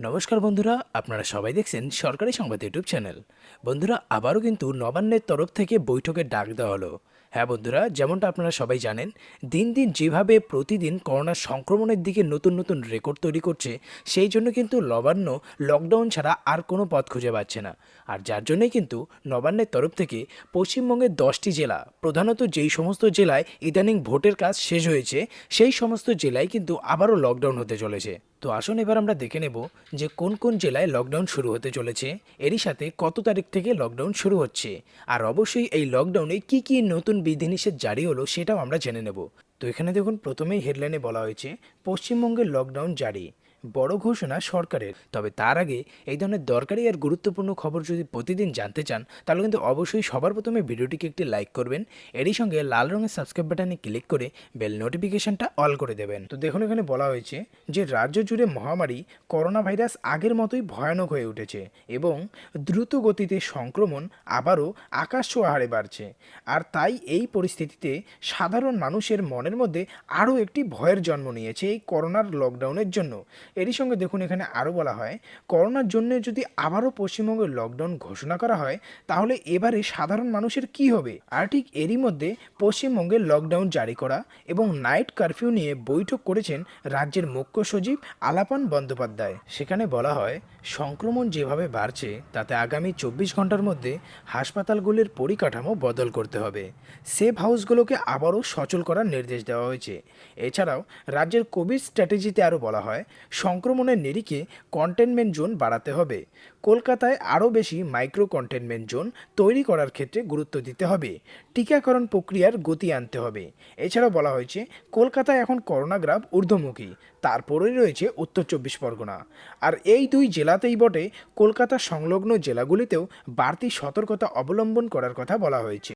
নমস্কার বন্ধুরা, আপনারা সবাই দেখছেন সরকারি সংবাদ ইউটিউব চ্যানেল। বন্ধুরা, আবারও কিন্তু নবান্নের তরফ থেকে বৈঠকের ডাক দেওয়া হলো। হ্যাঁ বন্ধুরা, যেমনটা আপনারা সবাই জানেন, দিন দিন যেভাবে প্রতিদিন করোনার সংক্রমণের দিকে নতুন নতুন রেকর্ড তৈরি করছে, সেই জন্য কিন্তু নবান্ন লকডাউন ছাড়া আর কোনো পথ খুঁজে পাচ্ছে না। আর যার জন্যই কিন্তু নবান্নের তরফ থেকে পশ্চিমবঙ্গের 10টি জেলা, প্রধানত যেই সমস্ত জেলায় ইদানিং ভোটের কাজ শেষ হয়েছে, সেই সমস্ত জেলায় কিন্তু আবারও লকডাউন হতে চলেছে। তো আসুন এবার আমরা দেখে নেব যে কোন কোন জেলায় লকডাউন শুরু হতে চলেছে, এরই সাথে কত তারিখ থেকে লকডাউন শুরু হচ্ছে, আর অবশ্যই এই লকডাউনে কি কি নতুন বিধিনিষেধ জারি হলো সেটাও আমরা জেনে নেব। তো এখানে দেখুন, প্রথমেই হেডলাইনে বলা হয়েছে পশ্চিমবঙ্গের লকডাউন জারি, বড় ঘোষণা সরকারের। তবে তার আগে এই ধরনের দরকারি আর গুরুত্বপূর্ণ খবর যদি প্রতিদিন জানতে চান, তাহলে কিন্তু অবশ্যই সবার প্রথমে ভিডিওটিকে একটি লাইক করবেন, এরই সঙ্গে লাল রঙের সাবস্ক্রাইব বাটনে ক্লিক করে বেল নোটিফিকেশনটা অল করে দেবেন। তো দেখুন, এখানে বলা হয়েছে যে রাজ্য জুড়ে মহামারী করোনা ভাইরাস আগের মতোই ভয়ানক হয়ে উঠেছে এবং দ্রুত গতিতে সংক্রমণ আবারও আকাশ ছোঁয়া হারে বাড়ছে। আর তাই এই পরিস্থিতিতে সাধারণ মানুষের মনের মধ্যে আরও একটি ভয়ের জন্ম নিয়েছে এই করোনার লকডাউনের জন্য। এরই সঙ্গে দেখুন, এখানে আরও বলা হয় করোনার জন্য যদি আবারও পশ্চিমবঙ্গে লকডাউন ঘোষণা করা হয়, তাহলে এবারে সাধারণ মানুষের কি হবে। আর ঠিক এরই মধ্যে পশ্চিমবঙ্গে লকডাউন জারি করা এবং নাইট কারফিউ নিয়ে বৈঠক করেছেন রাজ্যের মুখ্য সচিব আলাপান বন্দ্যোপাধ্যায়। সেখানে বলা হয় সংক্রমণ যেভাবে বাড়ছে, তাতে আগামী 24 ঘন্টার মধ্যে হাসপাতালগুলির পরিকাঠামো বদল করতে হবে। সেফ হাউসগুলোকে আবারও সচল করার নির্দেশ দেওয়া হয়েছে। এছাড়াও রাজ্যের কোভিড স্ট্র্যাটেজিতে আরও বলা হয় সংক্রমণের নিরিখে কন্টেনমেন্ট জোন বাড়াতে হবে। কলকাতায় আরও বেশি মাইক্রো কন্টেনমেন্ট জোন তৈরি করার ক্ষেত্রে গুরুত্ব দিতে হবে। টিকাকরণ প্রক্রিয়ার গতি আনতে হবে। এছাড়াও বলা হয়েছে কলকাতায় এখন করোনা গ্রাফ ঊর্ধ্বমুখী, তারপরেই রয়েছে উত্তর 24 পরগনা। আর এই দুই জেলাতেই বটে, কলকাতা সংলগ্ন জেলাগুলিতেও বাড়তি সতর্কতা অবলম্বন করার কথা বলা হয়েছে।